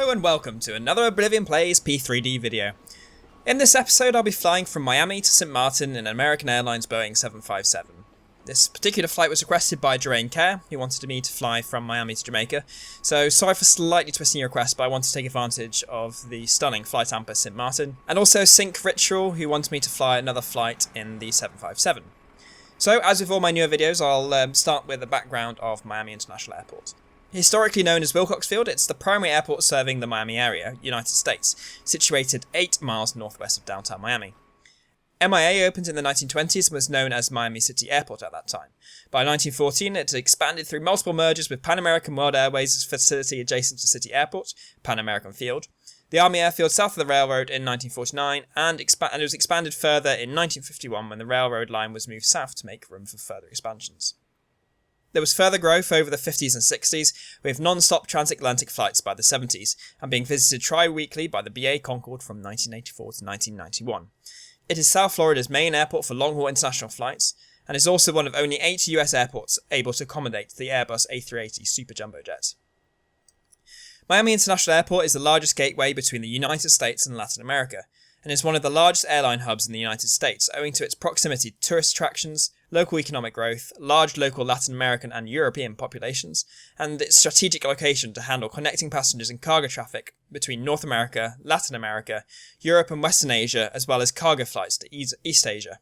Hello and welcome to another Oblivion Plays P3D video. In this episode I'll be flying from Miami to St. Maarten in an American Airlines Boeing 757. This particular flight was requested by Drzewiecki, who wanted me to fly from Miami to Jamaica, so sorry for slightly twisting your request, but I want to take advantage of the stunning flight amper St. Maarten, and also Sync Ritual, who wanted me to fly another flight in the 757. So, as with all my newer videos, I'll start with the background of Miami International Airport. Historically known as Wilcoxfield, it's the primary airport serving the Miami area, United States, situated 8 miles northwest of downtown Miami. MIA opened in the 1920s and was known as Miami City Airport at that time. By 1914, it had expanded through multiple mergers with Pan American World Airways' facility adjacent to City Airport, Pan American Field, the Army Airfield south of the railroad in 1949, and it was expanded further in 1951 when the railroad line was moved south to make room for further expansions. There was further growth over the 50s and 60s, with non-stop transatlantic flights by the 70s, and being visited tri-weekly by the BA Concorde from 1984 to 1991. It is South Florida's main airport for long-haul international flights, and is also one of only 8 US airports able to accommodate the Airbus A380 Super Jumbo jet. Miami International Airport is the largest gateway between the United States and Latin America, and is one of the largest airline hubs in the United States owing to its proximity to tourist attractions, local economic growth, large local Latin American and European populations, and its strategic location to handle connecting passengers and cargo traffic between North America, Latin America, Europe and Western Asia, as well as cargo flights to East Asia.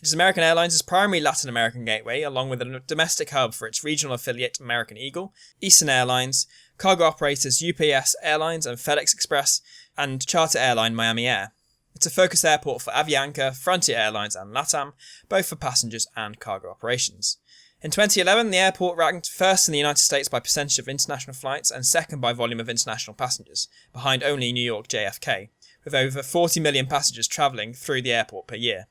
It is American Airlines' primary Latin American gateway, along with a domestic hub for its regional affiliate American Eagle, Eastern Airlines, cargo operators UPS Airlines and FedEx Express, and charter airline Miami Air. It's a focus airport for Avianca, Frontier Airlines and LATAM, both for passengers and cargo operations. In 2011, the airport ranked first in the United States by percentage of international flights and second by volume of international passengers, behind only New York JFK, with over 40 million passengers travelling through the airport per year.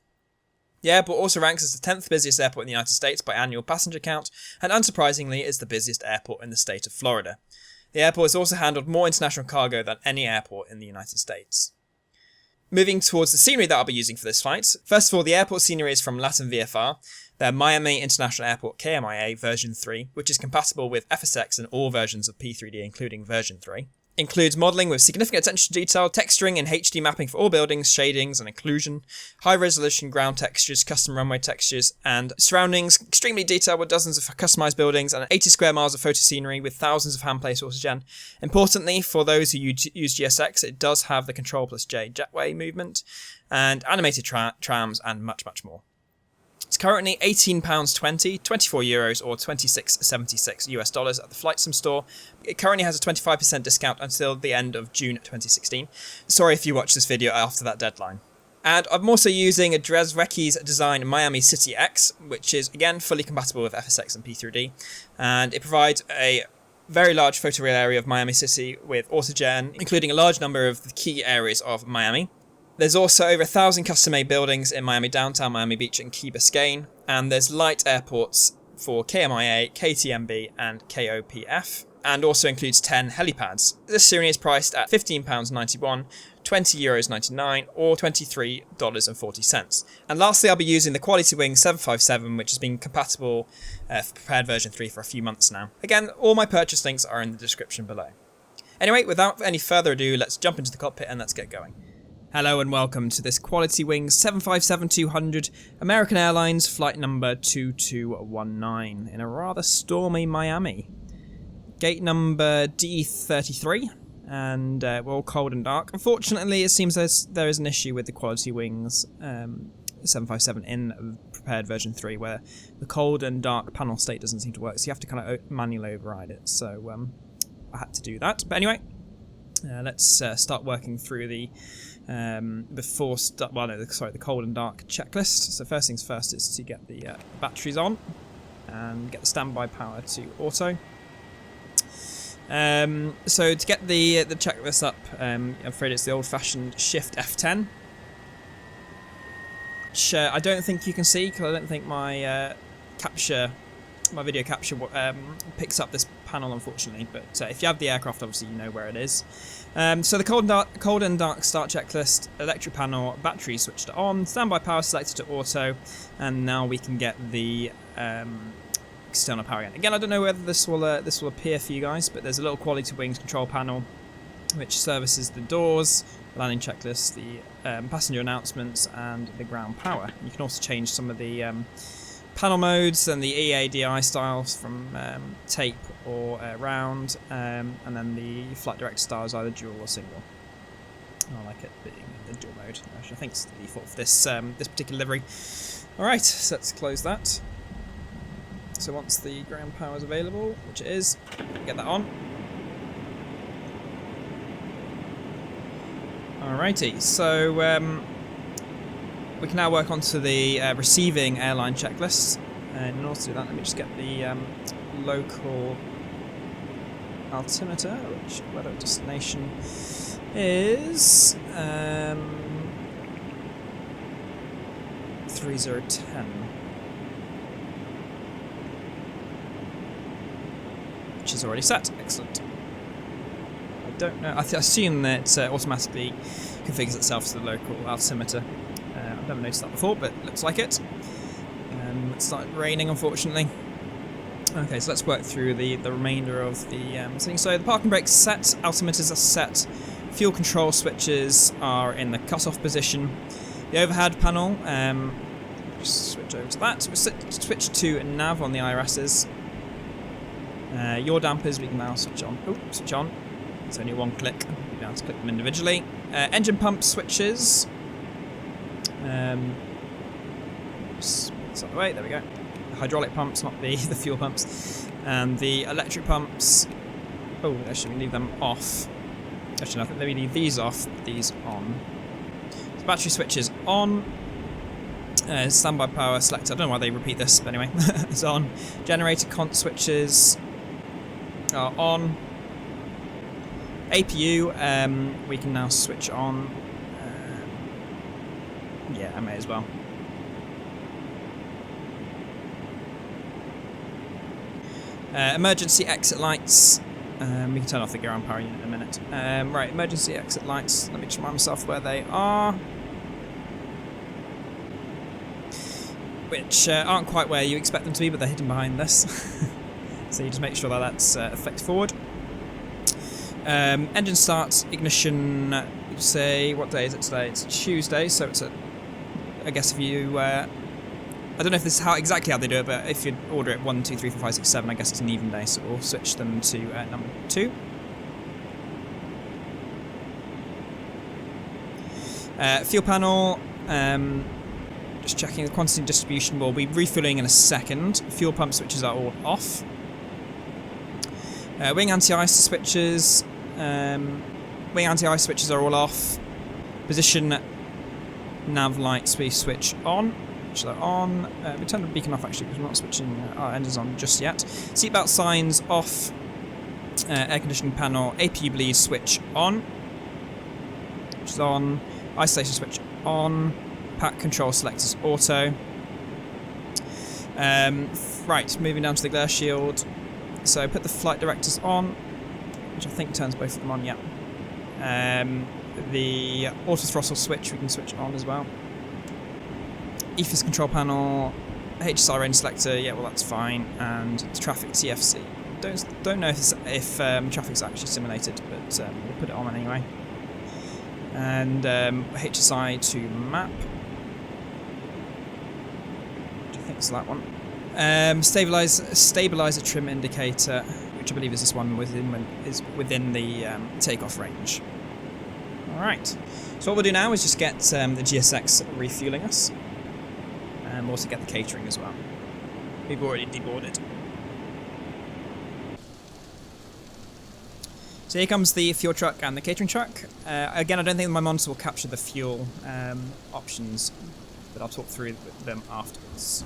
The airport also ranks as the 10th busiest airport in the United States by annual passenger count, and unsurprisingly is the busiest airport in the state of Florida. The airport has also handled more international cargo than any airport in the United States. Moving towards the scenery that I'll be using for this flight. First of all, the airport scenery is from LatinVFR, their Miami International Airport KMIA version 3, which is compatible with FSX and all versions of P3D including version 3. Includes modelling with significant attention to detail, texturing and HD mapping for all buildings, shadings and occlusion, high-resolution ground textures, custom runway textures, and surroundings, extremely detailed with dozens of customised buildings and 80 square miles of photo scenery with thousands of hand-placed autogen. Importantly, for those who use GSX, it does have the Control plus J jetway movement, and animated trams, and much, much more. It's currently £18.20, 24 euros or $26.76 US dollars at the Flight Sim store. It currently has a 25% discount until the end of June 2016. Sorry if you watch this video after that deadline. And I'm also using a Drzewiecki's design Miami City X, which is again fully compatible with FSX and P3D, and it provides a very large photoreal area of Miami City with autogen, including a large number of the key areas of Miami. There's also over 1,000 custom-made buildings in Miami Downtown, Miami Beach and Key Biscayne, and there's light airports for KMIA, KTMB and KOPF, and also includes 10 helipads. This series is priced at £15.91, €20.99 or $23.40. And lastly, I'll be using the QualityWings 757, which has been compatible for prepared version 3 for a few months now. Again, all my purchase links are in the description below. Anyway, without any further ado, let's jump into the cockpit and let's get going. Hello and welcome to this QualityWings 757-200 American Airlines flight number 2219 in a rather stormy Miami. Gate number D33, and we're all cold and dark. Unfortunately, it seems there is an issue with the QualityWings 757 in prepared version 3 where the cold and dark panel state doesn't seem to work, so you have to kind of manually override it. So I had to do that. But anyway, let's start working through the the cold and dark checklist. So first things first is to get the batteries on and get the standby power to auto. So to get the checklist up, I'm afraid it's the old-fashioned Shift F10, which I don't think you can see because I don't think my video capture picks up this panel, unfortunately, but if you have the aircraft, obviously you know where it is. So the cold and dark start checklist, electric panel, battery switched to on, standby power selected to auto, and now we can get the external power again. Again, I don't know whether this will appear for you guys, but there's a little QualityWings control panel which services the doors, the landing checklist, the passenger announcements, and the ground power. You can also change some of the panel modes and the EADI styles from tape or round, and then the flight director style is either dual or single. I like it being the dual mode, which I think is the default for this this particular livery. Alright, so let's close that. So once the ground power is available, which it is, get that on. Alrighty, so we can now work onto the receiving airline checklist. And in order to do that, let me just get the local altimeter, which weather destination is 3010, which is already set. Excellent. I don't know. I assume that automatically configures itself to the local altimeter. I've never noticed that before, but looks like it. It started raining, unfortunately. Okay, so let's work through the remainder of the settings. So the parking brake's set, altimeters are set, fuel control switches are in the cut-off position. The overhead panel, just switch over to that. So we'll switch to nav on the IRSs. Yaw dampers we can now switch on. Oh, switch on. It's only one click. You have to click them individually. Engine pump switches. Just put this out of the way. There we go. The hydraulic pumps, not the fuel pumps, and the electric pumps. Oh, actually, we leave them off. Actually, no, I think we leave these off. These on. So battery switches on. Standby power selector. I don't know why they repeat this, but anyway, it's on. Generator cont switches are on. APU, we can now switch on. Yeah, I may as well. Emergency exit lights. We can turn off the ground power unit in a minute. Right, emergency exit lights. Let me just remind myself where they are. Which aren't quite where you expect them to be, but they're hidden behind this. So you just make sure that that's flicked forward. Engine start, ignition, say, what day is it today? It's Tuesday, so it's I guess if you, I don't know if this is exactly how they do it, but if you order it 1, 2, 3, 4, 5, 6, 7, I guess it's an even day, so we'll switch them to number 2. Fuel panel, just checking the quantity distribution. We'll be refueling in a second. Fuel pump switches are all off. Wing anti-ice switches. Wing anti-ice switches are all off. Position nav lights we switch on, which are on. We turn the beacon off actually because we're not switching our engines on just yet. Seatbelt signs off. Air conditioning panel. APU bleed switch on, which is on. Isolation switch on. Pack control selectors auto. Right, moving down to the glare shield. So put the flight directors on, which I think turns both of them on, yeah. The auto throttle switch we can switch on as well. EFIS control panel, HSI range selector, yeah, well that's fine. And traffic TFC. Don't know if traffic's actually simulated, but we'll put it on anyway. And HSI to map. What do you think is that one? Stabilizer trim indicator, which I believe is this one within the takeoff range. Alright, so what we'll do now is just get the GSX refueling us, and also get the catering as well. We've already deboarded. So here comes the fuel truck and the catering truck. Again, I don't think my monitor will capture the fuel options, but I'll talk through them afterwards.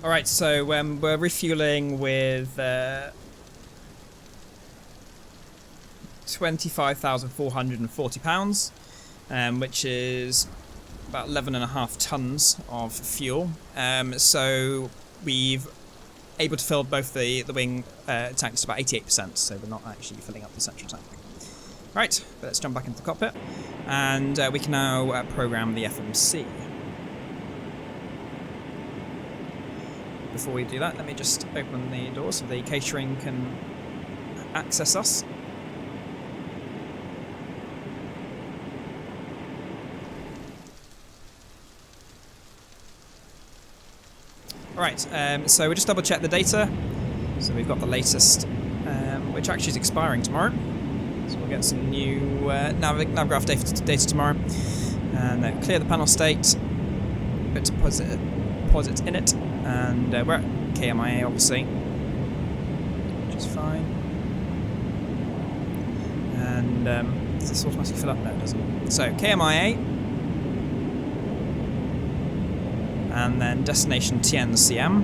Alright, so we're refueling with £25,440, which is about 11.5 tonnes of fuel. So we've able to fill both the wing tanks to about 88%, so we're not actually filling up the central tank. Right, but let's jump back into the cockpit, and we can now program the FMC. Before we do that, let me just open the door so the catering can access us. Right, so we just double check the data. So we've got the latest, which actually is expiring tomorrow. So we'll get some new nav graph data tomorrow. And clear the panel state, put deposit in it, and we're at KMIA obviously, which is fine. And does this automatically fill up? No, it doesn't. So KMIA, and then destination TNCM.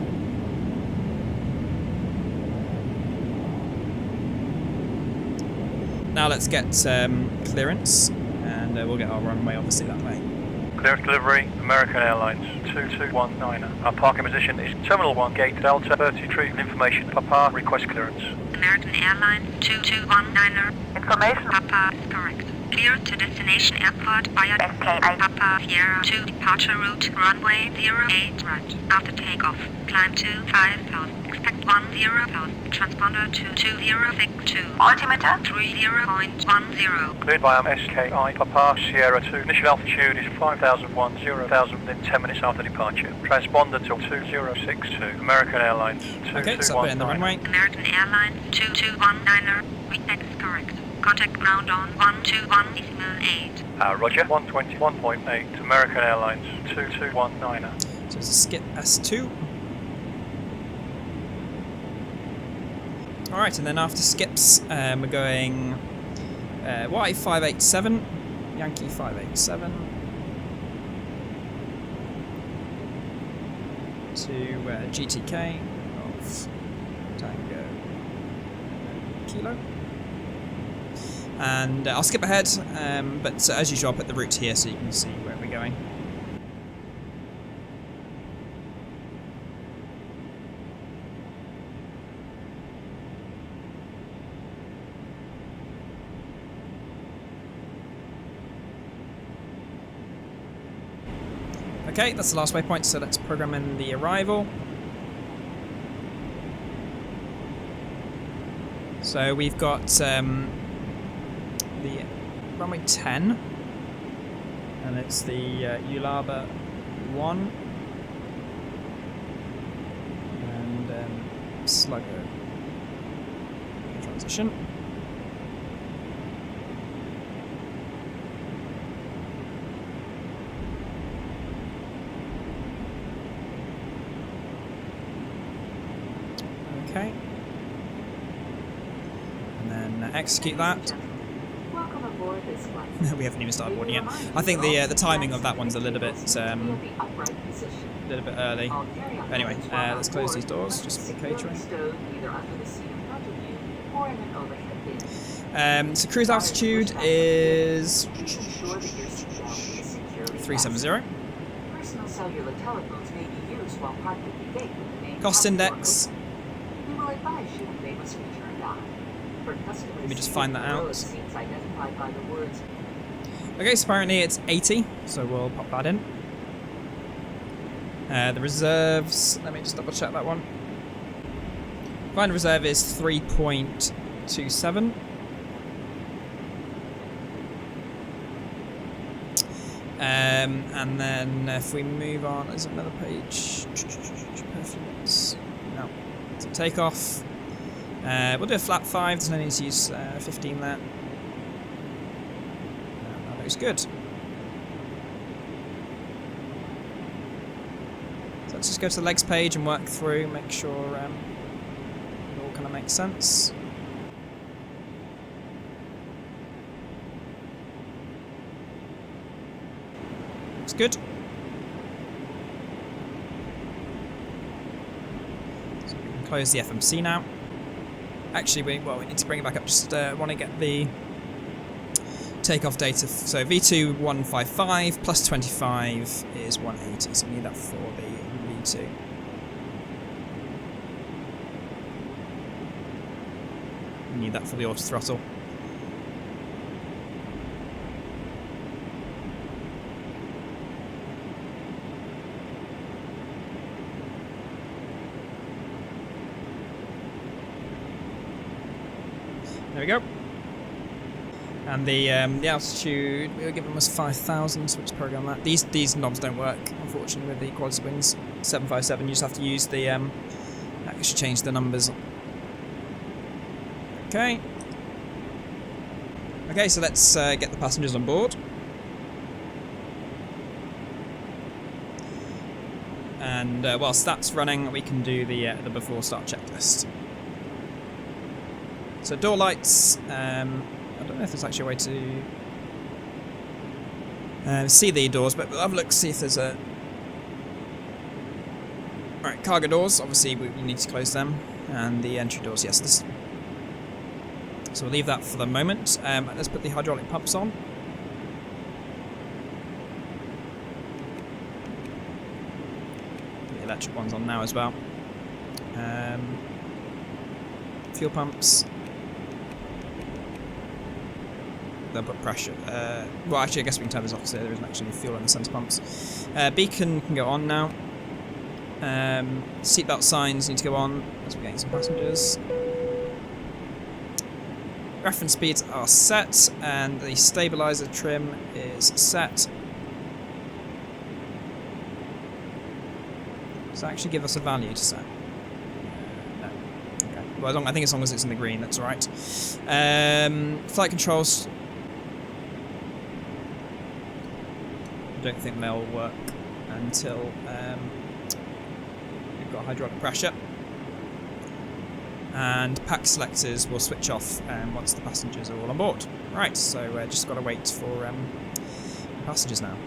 Now let's get clearance, and we'll get our runway obviously that way. Clearance delivery, American Airlines 2219. Our parking position is Terminal 1, Gate Delta 33. Information, Papa, request clearance. American Airlines 2219. Information, Papa is correct. Clear to destination airport via SKI Papa Sierra 2 departure route runway 08 right. After takeoff, climb to 5000. Expect 10,000. Transponder to 2062. Altimeter 30.10. Cleared via SKI Papa Sierra 2. Initial altitude is 5,001, 0,000 within 10 minutes after departure. Transponder to 2062. American Airlines 2219. Okay, so I'll put in the runway. American Airlines 2219. Recheck is correct. Contact ground on 121.8. Roger, 121.8. American Airlines 2219. So it's a skip S2. Alright, and then after skips, we're going Y587, Yankee 587, to GTK of Tango Kilo. And I'll skip ahead, but as usual I'll put the route here so you can see where we're going. Okay, that's the last waypoint, so let's program in the arrival. So we've got the runway 10, and it's the Ulaba 1, and Sluggo transition. Okay, and then execute that. We haven't even started boarding yet. I think the timing of that one's a little bit early. Anyway, let's close these doors just for catering. So cruise altitude is 370. Cost index. Let me just find that out. Okay, so apparently it's 80, so we'll pop that in. The reserves, let me just double check that one. Final reserve is 3.27. And then if we move on, there's another page. Performance. No. So takeoff. We'll do a flat 5, there's no need to use 15 there. That looks good. So let's just go to the legs page and work through, make sure it all kind of makes sense. Looks good. So we can close the FMC now. Actually, we need to bring it back up. Just want to get the takeoff data. So V2 155 plus 25 is 180. So we need that for the V2. We need that for the auto throttle. There we go. And the altitude we were given was 5,000, so let's program that. These knobs don't work, unfortunately, with the QualityWings 757. You just have to use the actually change the numbers. Okay. Okay, so let's get the passengers on board. And whilst that's running, we can do the before start checklist. So door lights. I don't know if there's actually a way to see the doors, but we'll have a look, see if there's a... Alright, cargo doors, obviously we need to close them, and the entry doors, yes. So we'll leave that for the moment. Let's put the hydraulic pumps on. The electric one's on now as well. Fuel pumps. They'll put pressure. Well, actually, I guess we can turn this off because there isn't actually fuel in the centre pumps. Beacon can go on now. Seatbelt signs need to go on as we're getting some passengers. Reference speeds are set, and the stabiliser trim is set. Does that actually give us a value to set? No. Okay. Well, I think as long as it's in the green, that's alright. Flight controls. I don't think they'll work until we've got hydraulic pressure. And pack selectors will switch off once the passengers are all on board. Right, so just got to wait for passengers now.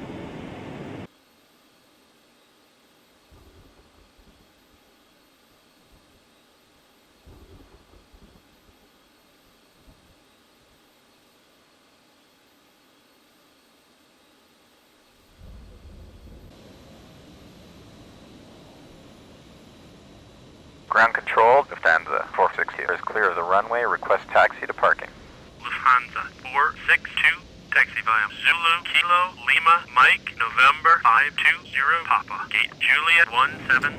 Ground control, Lufthansa 460 is clear of the runway. Request taxi to parking. Lufthansa 462, taxi via Zulu, Kilo, Lima, Mike, November 520, Papa, Gate Juliet 17.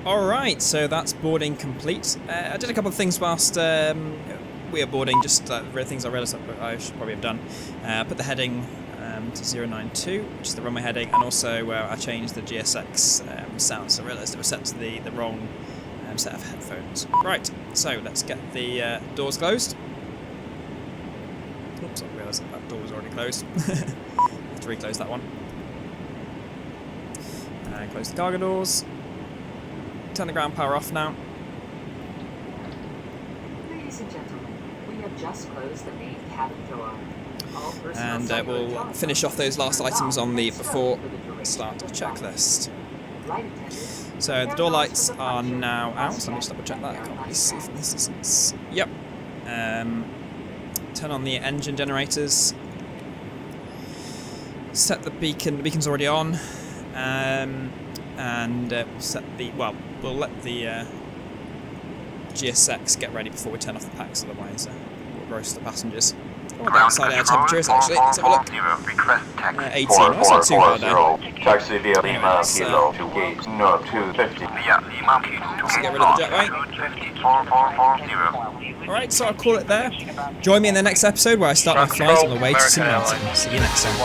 Alright, so that's boarding complete. I did a couple of things whilst we were boarding, just things I realised I should probably have done. Put the heading to 092, which is the runway heading, and also I changed the GSX sound, so I realised it was set to the wrong set of headphones. Right, so let's get the doors closed. Oops, I realised that door was already closed. Have to reclose that one. And close the cargo doors. Turn the ground power off now. Ladies and gentlemen, we have just closed the main cabin door. And we'll finish off those last items on the before start checklist. So the door lights are now out, so let me just double check that. I can't really see from this distance. Yep. Turn on the engine generators. Set the beacon. The beacon's already on. And set the, well, we'll let the GSX get ready before we turn off the packs, otherwise we'll roast the passengers. Oh, outside air temperatures actually, let's have a look. 18, oh, it's not too bad now. Taxi via Lima, Kilo to gate no 250. Via Lima, Kilo. So get rid of the jetway. Alright, so I'll call it there. Join me in the next episode where I start my flight on the way to St. Maarten. See you next time.